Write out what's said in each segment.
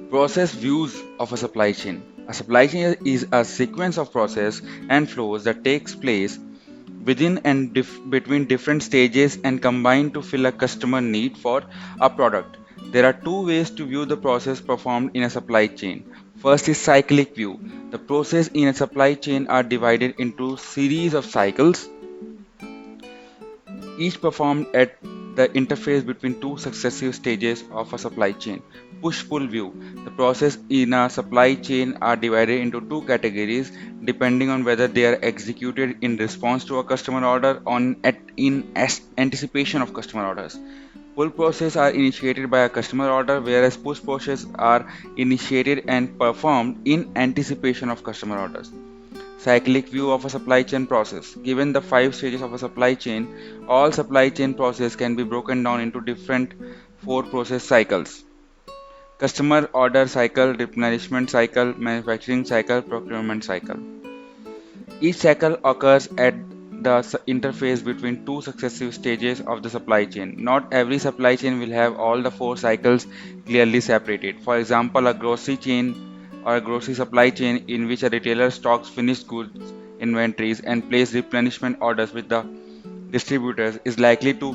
Process views of a supply chain. A supply chain is a sequence of process and flows that takes place within and between different stages and combine to fill a customer need for a product. There are two ways to view the process performed in a supply chain. First is cyclic view. The process in a supply chain are divided into series of cycles, each performed at the interface between two successive stages of a supply chain. Push-pull view. The process in a supply chain are divided into two categories depending on whether they are executed in response to a customer order or anticipation of customer orders. Pull process are initiated by a customer order, whereas push process are initiated and performed in anticipation of customer orders. Cyclic view of a supply chain process. Given the five stages of a supply chain, all supply chain process can be broken down into different four process cycles. Customer order cycle, replenishment cycle, manufacturing cycle, procurement cycle. Each cycle occurs at the interface between two successive stages of the supply chain. Not every supply chain will have all the four cycles clearly separated. For example, a grocery chain or a grocery supply chain in which a retailer stocks finished goods inventories and places replenishment orders with the distributors is likely to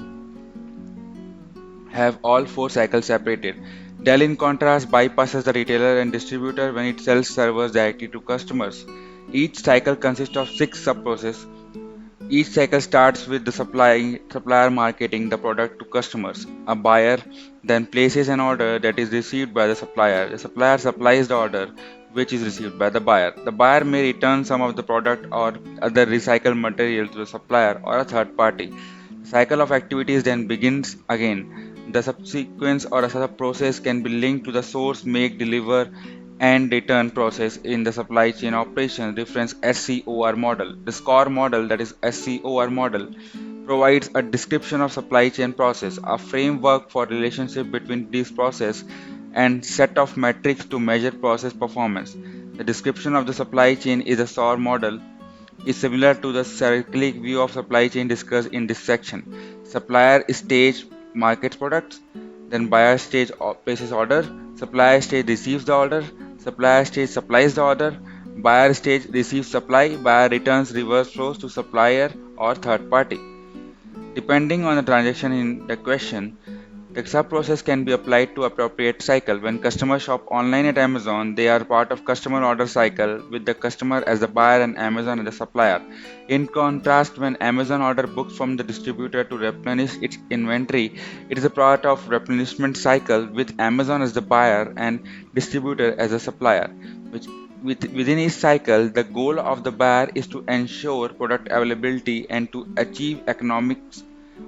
have all four cycles separated. Dell, in contrast, bypasses the retailer and distributor when it sells servers directly to customers. Each cycle consists of six sub-processes. Each cycle starts with the supplier marketing the product to customers. A buyer then places an order that is received by the supplier. The supplier supplies the order which is received by the buyer. The buyer may return some of the product or other recycled material to the supplier or a third party. The cycle of activities then begins again. The subsequence or a sub-process can be linked to the source, make, deliver, and return process in the supply chain operations reference SCOR model. The SCOR model, that is SCOR model, provides a description of supply chain process, a framework for relationship between these process and set of metrics to measure process performance. The description of the supply chain is a SOAR model is similar to the cyclic view of supply chain discussed in this section. Supplier stage markets products, then buyer stage places order, supplier stage receives the order, supplier stage supplies the order, buyer stage receives supply, buyer returns reverse flows to supplier or third party. Depending on the transaction in the question, the sub-process can be applied to appropriate cycle. When customers shop online at Amazon, they are part of customer order cycle with the customer as the buyer and Amazon as the supplier. In contrast, when Amazon order books from the distributor to replenish its inventory, it is a part of replenishment cycle with Amazon as the buyer and distributor as a supplier. Which within each cycle, the goal of the buyer is to ensure product availability and to achieve economics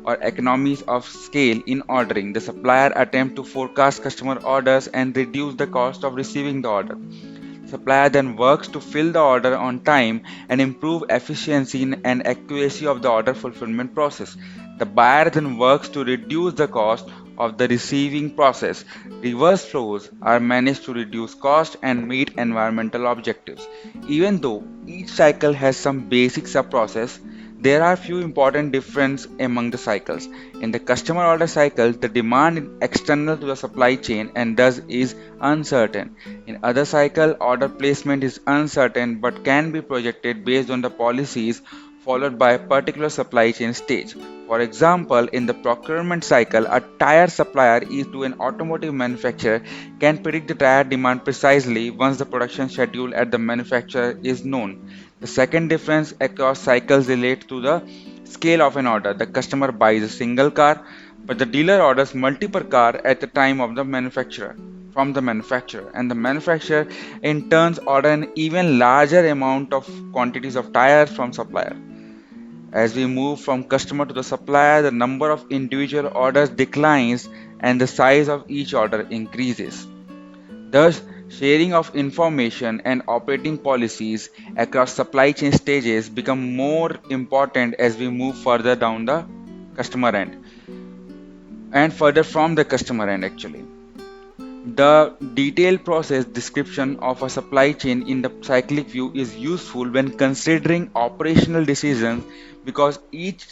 or economies of scale in ordering. The supplier attempt to forecast customer orders and reduce the cost of receiving the order. Supplier then works to fill the order on time and improve efficiency and accuracy of the order fulfillment process. The buyer then works to reduce the cost of the receiving process. Reverse flows are managed to reduce cost and meet environmental objectives. Even though each cycle has some basic sub-process, there are few important differences among the cycles. In the customer order cycle, the demand is external to the supply chain and thus is uncertain. In other cycle, order placement is uncertain but can be projected based on the policies followed by a particular supply chain stage. For example, in the procurement cycle, a tire supplier is to an automotive manufacturer can predict the tire demand precisely once the production schedule at the manufacturer is known. The second difference across cycles relates to the scale of an order. The customer buys a single car, but the dealer orders multiple cars at the time of the manufacturer from the manufacturer, and the manufacturer in turns order an even larger amount of quantities of tires from supplier. As we move from customer to the supplier, the number of individual orders declines and the size of each order increases. Thus, sharing of information and operating policies across supply chain stages become more important as we move further down the customer end and further from the customer end actually. The detailed process description of a supply chain in the cyclic view is useful when considering operational decisions because each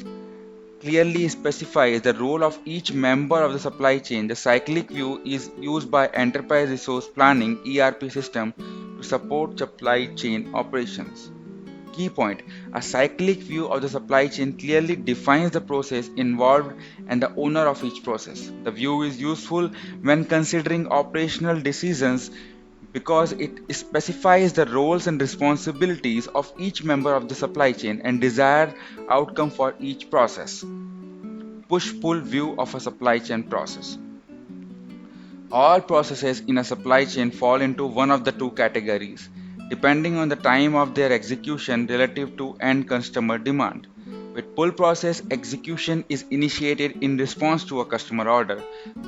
clearly specifies the role of each member of the supply chain. The cyclic view is used by enterprise resource planning ERP system to support supply chain operations. Key point: a cyclic view of the supply chain clearly defines the process involved and the owner of each process. The view is useful when considering operational decisions because it specifies the roles and responsibilities of each member of the supply chain and desired outcome for each process. Push-pull view of a supply chain process. All processes in a supply chain fall into one of the two categories, depending on the time of their execution relative to end customer demand. With pull process, execution is initiated in response to a customer order.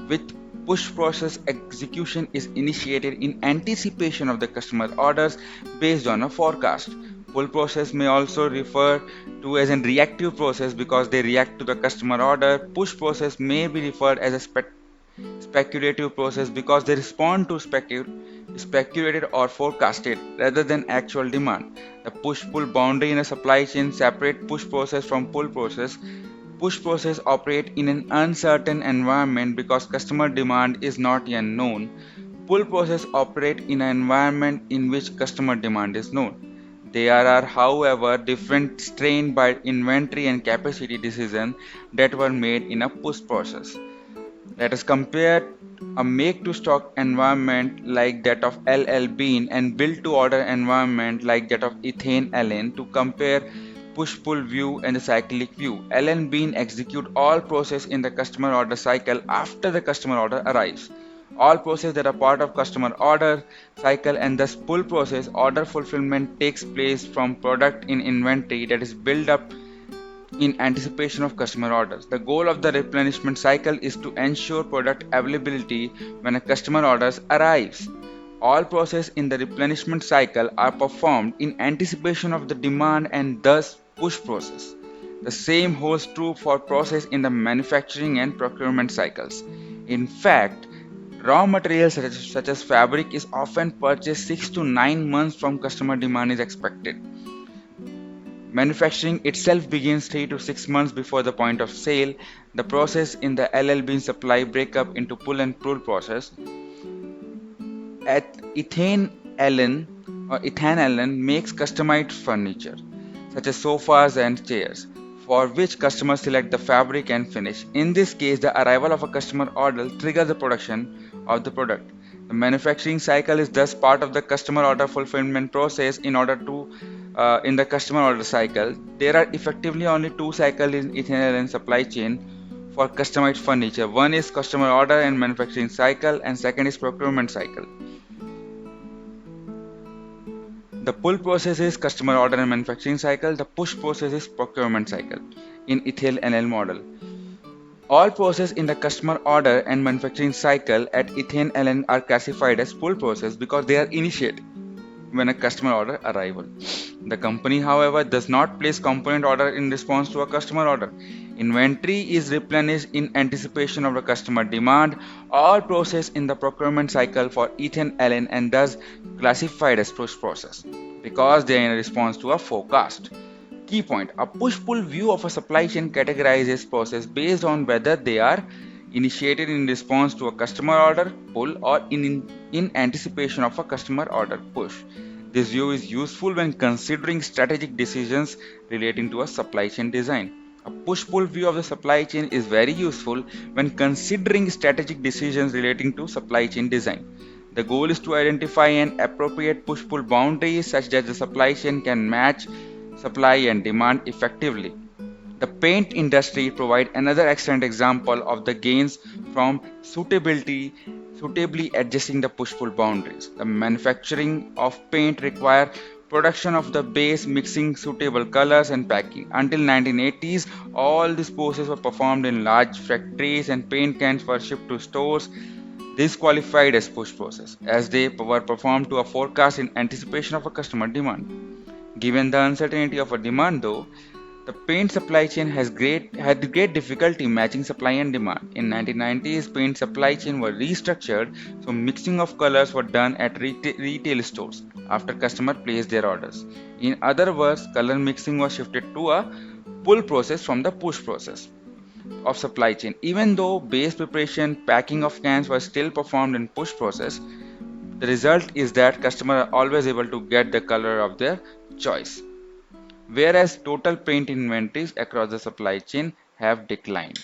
With push process, execution is initiated in anticipation of the customer orders based on a forecast. Pull process may also refer to as a reactive process because they react to the customer order. Push process may be referred as a speculative process because they respond to speculated or forecasted rather than actual demand. The push-pull boundary in a supply chain separate push process from pull process. Push process operate in an uncertain environment because customer demand is not yet known. Pull process operate in an environment in which customer demand is known. There are, however, different strain by inventory and capacity decisions that were made in a push process. Let us compare a make-to-stock environment like that of LL Bean and build-to-order environment like that of Ethane Allen to compare push-pull view and the cyclic view. Allen Bean execute all process in the customer order cycle after the customer order arrives. All process that are part of customer order cycle and thus pull process order fulfillment takes place from product in inventory that is built up in anticipation of customer orders. The goal of the replenishment cycle is to ensure product availability when a customer orders arrives. All processes in the replenishment cycle are performed in anticipation of the demand and thus push process. The same holds true for process in the manufacturing and procurement cycles. In fact, raw materials such as fabric is often purchased 6 to 9 months from customer demand is expected. Manufacturing itself begins 3 to 6 months before the point of sale. The process in the LL Bean supply break up into pull and pull process. At Ethane Allen makes customized furniture such as sofas and chairs for which customers select the fabric and finish. In this case, the arrival of a customer order triggers the production of the product. The manufacturing cycle is thus part of the customer order fulfillment process. In the customer order cycle, there are effectively only two cycles in Ethane Allen supply chain for customized furniture. One is customer order and manufacturing cycle, and second is procurement cycle. The pull process is customer order and manufacturing cycle. The push process is procurement cycle in Ethane Allen model. All processes in the customer order and manufacturing cycle at Ethane Allen are classified as pull process because they are initiated when a customer order arrival. The company, however, does not place component order in response to a customer order. Inventory is replenished in anticipation of the customer demand. All process in the procurement cycle for Ethane Allen and thus classified as push process because they are in response to a forecast. Key point: a push-pull view of a supply chain categorizes process based on whether they are initiated in response to a customer order pull or in anticipation of a customer order push. This view is useful when considering strategic decisions relating to a supply chain design. A push-pull view of the supply chain is very useful when considering strategic decisions relating to supply chain design. The goal is to identify an appropriate push-pull boundary such that the supply chain can match supply and demand effectively. The paint industry provides another excellent example of the gains from suitably adjusting the push-pull boundaries. The manufacturing of paint require production of the base, mixing suitable colors and packing. Until 1980s, all these processes were performed in large factories and paint cans were shipped to stores. This qualified as push process as they were performed to a forecast in anticipation of a customer demand. Given the uncertainty of a demand though, the paint supply chain had great difficulty matching supply and demand. In 1990s, paint supply chain were restructured, so mixing of colors were done at retail stores after customer placed their orders. In other words, color mixing was shifted to a pull process from the push process. of supply chain. Even though base preparation, packing of cans was still performed in push process, the result is that customers are always able to get the color of their choice. Whereas total paint inventories across the supply chain have declined.